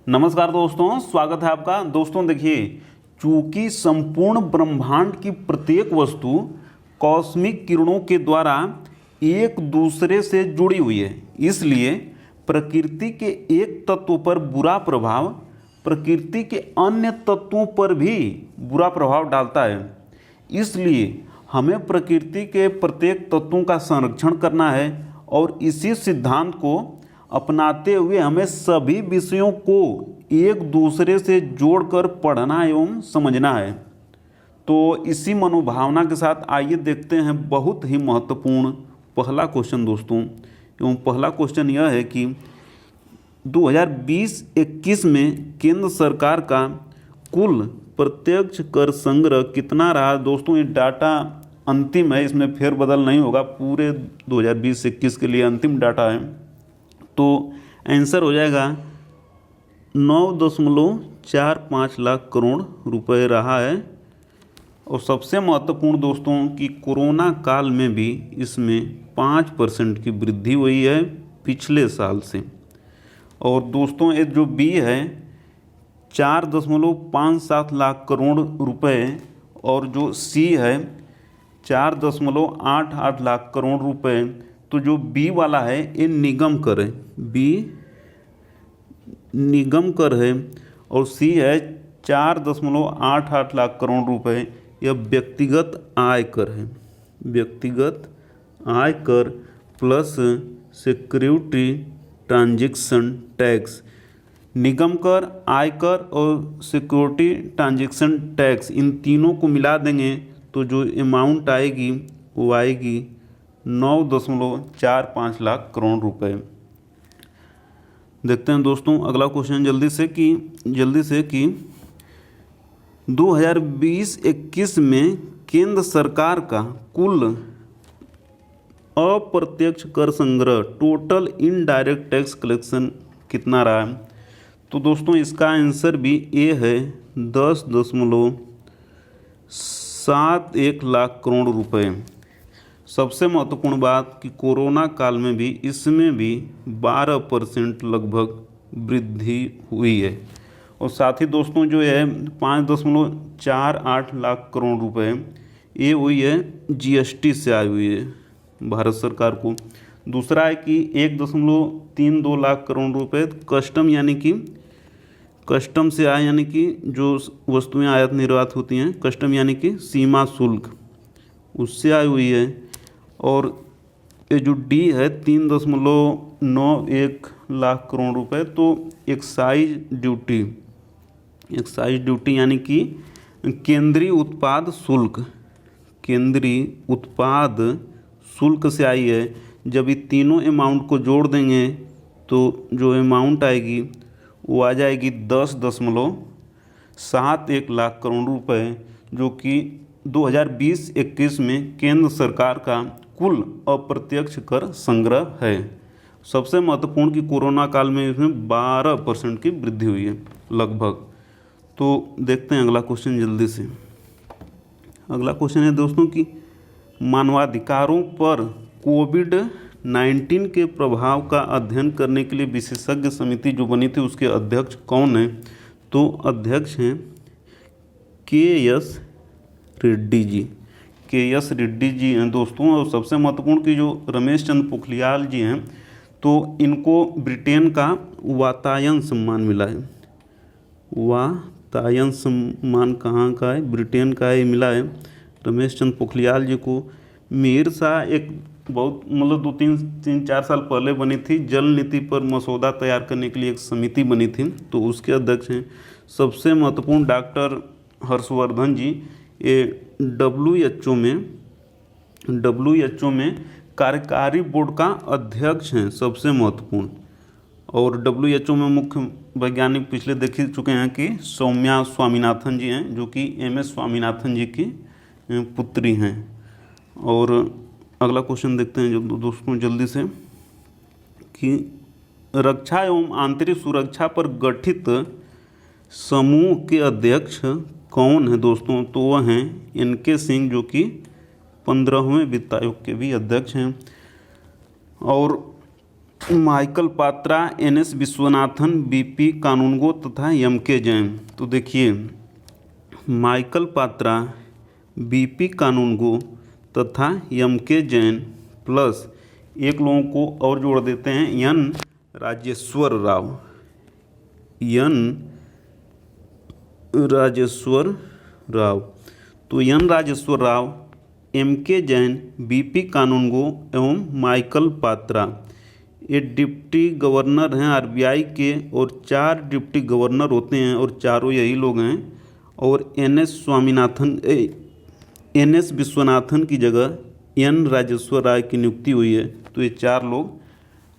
नमस्कार दोस्तों, स्वागत है आपका। दोस्तों देखिए, चूंकि संपूर्ण ब्रह्मांड की प्रत्येक वस्तु कॉस्मिक किरणों के द्वारा एक दूसरे से जुड़ी हुई है, इसलिए प्रकृति के एक तत्व पर बुरा प्रभाव प्रकृति के अन्य तत्वों पर भी बुरा प्रभाव डालता है। इसलिए हमें प्रकृति के प्रत्येक तत्वों का संरक्षण करना है और इसी सिद्धांत को अपनाते हुए हमें सभी विषयों को एक दूसरे से जोड़कर पढ़ना एवं समझना है। तो इसी मनोभावना के साथ आइए देखते हैं बहुत ही महत्वपूर्ण पहला क्वेश्चन दोस्तों। एवं पहला क्वेश्चन यह है कि 2020-21 में केंद्र सरकार का कुल प्रत्यक्ष कर संग्रह कितना रहा। दोस्तों ये डाटा अंतिम है, इसमें फेरबदल नहीं होगा, पूरे 2020-21 के लिए अंतिम डाटा है। तो आंसर हो जाएगा 9.45 लाख करोड़ रुपए रहा है। और सबसे महत्वपूर्ण दोस्तों कि कोरोना काल में भी इसमें 5% की वृद्धि हुई है पिछले साल से। और दोस्तों ये जो बी है 4.57 लाख करोड़ रुपए और जो सी है 4.88 लाख करोड़ रुपए। तो जो बी वाला है ये निगम कर है, बी निगम कर है और सी है 4.88 लाख करोड़ रुपए, यह व्यक्तिगत आय कर है। व्यक्तिगत आय कर प्लस सिक्योरिटी ट्रांजैक्शन टैक्स। निगम कर, आयकर और सिक्योरिटी ट्रांजैक्शन टैक्स, इन तीनों को मिला देंगे तो जो अमाउंट आएगी वो आएगी 9.45 लाख करोड़ रुपए। देखते हैं दोस्तों अगला क्वेश्चन जल्दी से कि 2020-21 में केंद्र सरकार का कुल अप्रत्यक्ष कर संग्रह टोटल इनडायरेक्ट टैक्स कलेक्शन कितना रहा है। तो दोस्तों इसका आंसर भी ए है 10.71 लाख करोड़ रुपए। सबसे महत्वपूर्ण बात कि कोरोना काल में भी इसमें भी 12% लगभग वृद्धि हुई है। और साथ ही दोस्तों जो है 5.48 लाख करोड़ रुपए ये हुई है जीएसटी से आई हुई है भारत सरकार को। दूसरा है कि 1.32 लाख करोड़ रुपए कस्टम यानी कि कस्टम से आए, यानी कि जो वस्तुएं आयात निर्यात होती हैं, कस्टम यानी कि सीमा शुल्क, उससे आई हुई है। और ये जो डी है 3.91 लाख करोड़ रुपए, तो एक्साइज ड्यूटी यानी कि केंद्रीय उत्पाद शुल्क से आई है। जब ये तीनों अमाउंट को जोड़ देंगे तो जो अमाउंट आएगी वो आ जाएगी 10.71 लाख करोड़ रुपए, जो कि 2020-21 में केंद्र सरकार का कुल अप्रत्यक्ष कर संग्रह है। सबसे महत्वपूर्ण कि कोरोना काल में इसमें 12% की वृद्धि हुई है लगभग। तो देखते हैं अगला क्वेश्चन जल्दी से। अगला क्वेश्चन है दोस्तों कि मानवाधिकारों पर कोविड-19 के प्रभाव का अध्ययन करने के लिए विशेषज्ञ समिति जो बनी थी उसके अध्यक्ष कौन है। तो अध्यक्ष हैं के.एस. रेड्डी जी हैं दोस्तों। और सबसे महत्वपूर्ण कि जो रमेश चंद्र पोखरियाल जी हैं तो इनको ब्रिटेन का वातायन सम्मान मिला है। वातायन सम्मान कहाँ का है? ब्रिटेन का ये मिला है रमेश चंद्र पोखरियाल जी को। मीर शाह एक बहुत 2-3-4 साल पहले बनी थी, जल नीति पर मसौदा तैयार करने के लिए एक समिति बनी थी, तो उसके अध्यक्ष हैं। सबसे महत्वपूर्ण डॉक्टर हर्षवर्धन जी ये WHO में कार्यकारी बोर्ड का अध्यक्ष हैं, सबसे महत्वपूर्ण। और WHO में मुख्य वैज्ञानिक पिछले देख ही चुके हैं कि सौम्या स्वामीनाथन जी हैं, जो कि MS स्वामीनाथन जी की पुत्री हैं। और अगला क्वेश्चन देखते हैं जो दोस्तों जल्दी से कि रक्षा एवं आंतरिक सुरक्षा पर गठित समूह के अध्यक्ष कौन है दोस्तों। तो वह हैं NK सिंह, जो कि 15वें वित्त आयोग के भी अध्यक्ष हैं। और Michael Patra, NS. Viswanathan, BP. Kanungo तथा एम.के. जैन। तो देखिए माइकल पात्रा, बी.पी. कानूनगो तथा एम.के. जैन प्लस एक लोगों को और जोड़ देते हैं एन. राजेश्वर राव, एन. राजेश्वर राव। तो N. Rajeshwar Rao, MK. Jain, BP. Kanungo एवं माइकल पात्रा ये डिप्टी गवर्नर हैं आरबीआई के, और 4 डिप्टी गवर्नर होते हैं और चारों यही लोग हैं। और एन.एस. विश्वनाथन की जगह एन. राजेश्वर राय की नियुक्ति हुई है। तो ये 4 लोग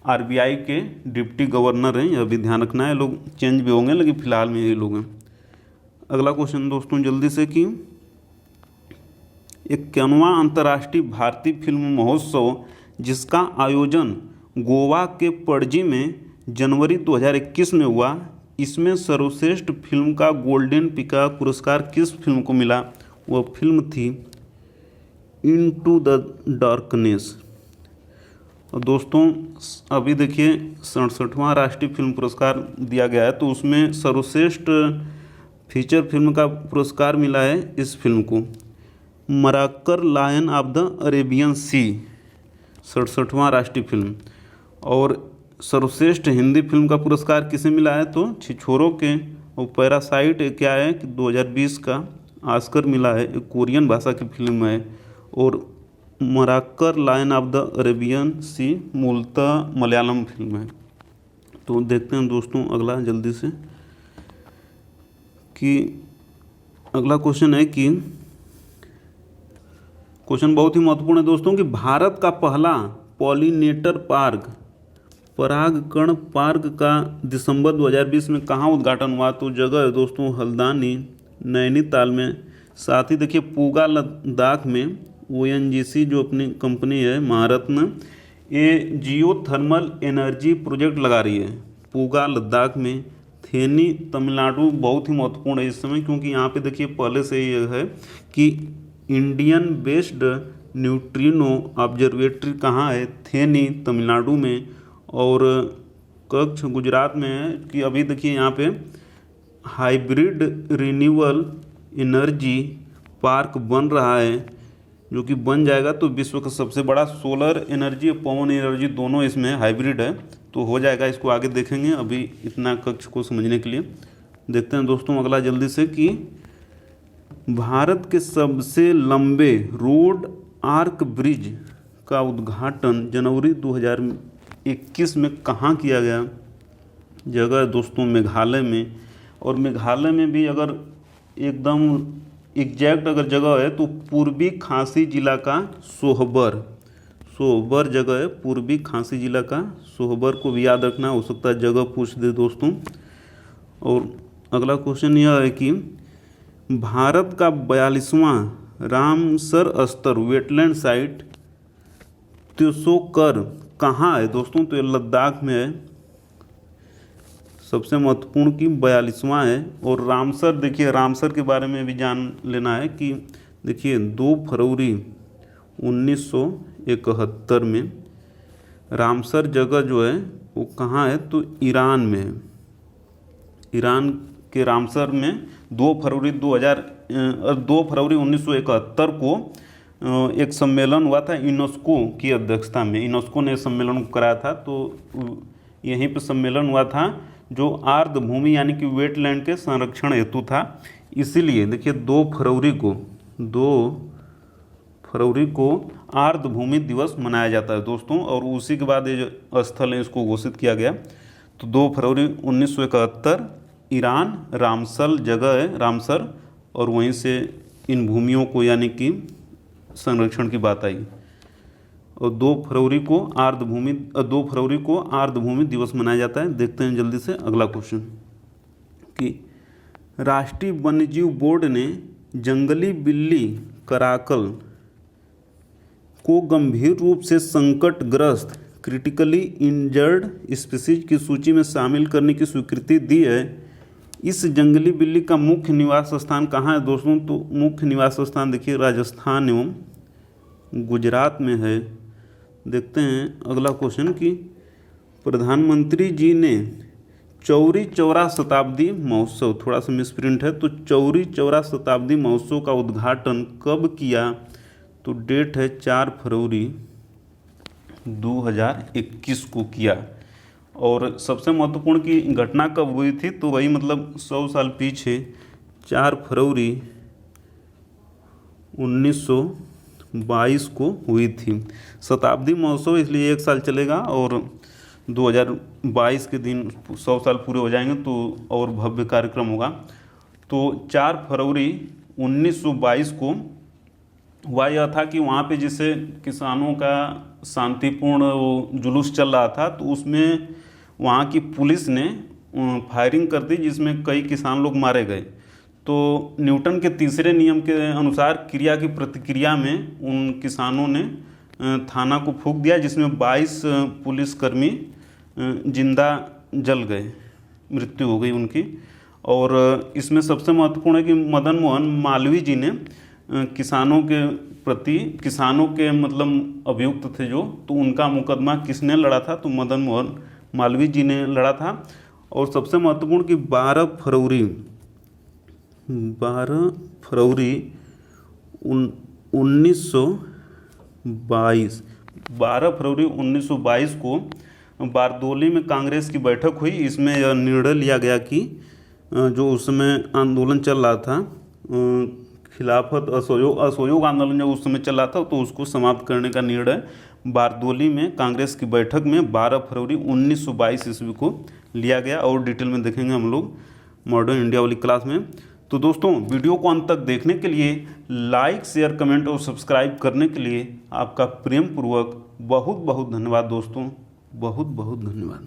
आरबीआई के डिप्टी गवर्नर हैं। यह भी ध्यान रखना है, लोग चेंज भी होंगे लेकिन फिलहाल में यही लोग हैं। अगला क्वेश्चन दोस्तों जल्दी से कि 51वां अंतर्राष्ट्रीय भारतीय फिल्म महोत्सव जिसका आयोजन गोवा के पणजी में जनवरी 2021 में हुआ, इसमें सर्वश्रेष्ठ फिल्म का गोल्डन पिका पुरस्कार किस फिल्म को मिला? वह फिल्म थी इनटू द डार्कनेस। और दोस्तों अभी देखिए 67वां राष्ट्रीय फिल्म पुरस्कार दिया गया है, तो उसमें सर्वश्रेष्ठ फीचर फिल्म का पुरस्कार मिला है इस फिल्म को, मराकर लायन ऑफ द अरेबियन सी, 67वां राष्ट्रीय फिल्म। और सर्वश्रेष्ठ हिंदी फिल्म का पुरस्कार किसे मिला है? तो छिछोरों के। और पैरासाइट क्या है कि 2020 का ऑस्कर मिला है, एक कोरियन भाषा की फिल्म है। और मराकर लायन ऑफ द अरेबियन सी मूलतः मलयालम फिल्म है। तो देखते हैं दोस्तों अगला जल्दी से कि अगला क्वेश्चन है कि क्वेश्चन बहुत ही महत्वपूर्ण है दोस्तों कि भारत का पहला पॉलिनेटर पार्क परागकण पार्क का दिसंबर 2020 में कहाँ उद्घाटन हुआ? तो जगह है दोस्तों हल्द्वानी, नैनीताल में। साथ ही देखिए पूगा लद्दाख में ओएनजीसी जो अपनी कंपनी है महारत्न, ये जियो थर्मल एनर्जी प्रोजेक्ट लगा रही है पूगा लद्दाख में। थेनी तमिलनाडु बहुत ही महत्वपूर्ण है इस समय, क्योंकि यहाँ पे देखिए पहले से ये है कि इंडियन बेस्ड न्यूट्रिनो ऑब्जर्वेटरी कहाँ है? थेनी तमिलनाडु में। और कच्छ गुजरात में है कि अभी देखिए यहाँ पे हाइब्रिड रिन्यूएबल एनर्जी पार्क बन रहा है, जो कि बन जाएगा तो विश्व का सबसे बड़ा सोलर एनर्जी और पवन एनर्जी दोनों इसमें हाइब्रिड है, तो हो जाएगा। इसको आगे देखेंगे, अभी इतना कक्ष को समझने के लिए देखते हैं दोस्तों अगला जल्दी से कि भारत के सबसे लंबे रोड आर्क ब्रिज का उद्घाटन जनवरी 2021 में कहाँ किया गया? जगह है दोस्तों मेघालय में। और मेघालय में भी अगर एकदम एग्जैक्ट अगर जगह है तो पूर्वी खासी जिला का सोहबर जगह है, पूर्वी खासी जिला का सोहबर को भी याद रखना, हो सकता है जगह पूछ दे दोस्तों। और अगला क्वेश्चन यह है कि भारत का 42वां रामसर स्तर वेटलैंड साइट त्योसोकर कहाँ है दोस्तों? तो ये लद्दाख में है। सबसे महत्वपूर्ण की 42वां है। और रामसर देखिए, रामसर के बारे में भी जान लेना है कि देखिए 2 फरवरी 1971 में रामसर जगह जो है वो कहाँ है? तो ईरान में है। ईरान के रामसर में 2 फरवरी 1971 को एक सम्मेलन हुआ था यूनेस्को की अध्यक्षता में। यूनेस्को ने सम्मेलन को कराया था, तो यहीं पर सम्मेलन हुआ था जो आर्द्र भूमि यानी कि वेटलैंड के संरक्षण हेतु था। इसीलिए देखिए 2 फरवरी को आर्द्र भूमि दिवस मनाया जाता है दोस्तों। और उसी के बाद ये जो स्थल है इसको घोषित किया गया। तो 2 फरवरी 1971 ईरान रामसर जगह है रामसर, और वहीं से इन भूमियों को यानी कि संरक्षण की बात आई। और 2 फरवरी को आर्द्र भूमि दिवस मनाया जाता है। देखते हैं जल्दी से अगला क्वेश्चन कि राष्ट्रीय वन्यजीव बोर्ड ने जंगली बिल्ली कराकल को गंभीर रूप से संकटग्रस्त क्रिटिकली इंजर्ड स्पीसीज की सूची में शामिल करने की स्वीकृति दी है। इस जंगली बिल्ली का मुख्य निवास स्थान कहाँ है दोस्तों? तो मुख्य निवास स्थान देखिए राजस्थान एवं गुजरात में है। देखते हैं अगला क्वेश्चन कि प्रधानमंत्री जी ने चौरी चौरा शताब्दी महोत्सव, थोड़ा सा मिसप्रिंट है, तो चौरी चौरा शताब्दी महोत्सव का उद्घाटन कब किया? तो डेट है 4 फरवरी 2021 को किया। और सबसे महत्वपूर्ण की घटना कब हुई थी, तो वही मतलब 100 साल पीछे 4 फरवरी 1922 को हुई थी। शताब्दी महोत्सव इसलिए 1 साल चलेगा और 2022 के दिन 100 साल पूरे हो जाएंगे तो और भव्य कार्यक्रम होगा। तो 4 फरवरी 1922 को हुआ यह था कि वहाँ पे जैसे किसानों का शांतिपूर्ण वो जुलूस चल रहा था, तो उसमें वहाँ की पुलिस ने फायरिंग कर दी जिसमें कई किसान लोग मारे गए। तो न्यूटन के तीसरे नियम के अनुसार क्रिया की प्रतिक्रिया में उन किसानों ने थाना को फूंक दिया, जिसमें 22 पुलिसकर्मी जिंदा जल गए, मृत्यु हो गई उनकी। और इसमें सबसे महत्वपूर्ण है कि मदन मोहन मालवीय जी ने किसानों के प्रति, किसानों के मतलब अभियुक्त थे जो, तो उनका मुकदमा किसने लड़ा था? तो मदन मोहन मालवीय जी ने लड़ा था। और सबसे महत्वपूर्ण कि 12 फरवरी 1922 को बारदोली में कांग्रेस की बैठक हुई। इसमें यह निर्णय लिया गया कि जो उस समय आंदोलन चल रहा था, खिलाफत असहयोग आंदोलन जब उस समय चल रहा था, तो उसको समाप्त करने का निर्णय बारदोली में कांग्रेस की बैठक में 12 फरवरी 1922 ईस्वी को लिया गया। और डिटेल में देखेंगे हम लोग मॉडर्न इंडिया वाली क्लास में। तो दोस्तों, वीडियो को अंत तक देखने के लिए, लाइक, शेयर, कमेंट और सब्सक्राइब करने के लिए आपका प्रेम पूर्वक बहुत बहुत धन्यवाद दोस्तों, बहुत बहुत धन्यवाद।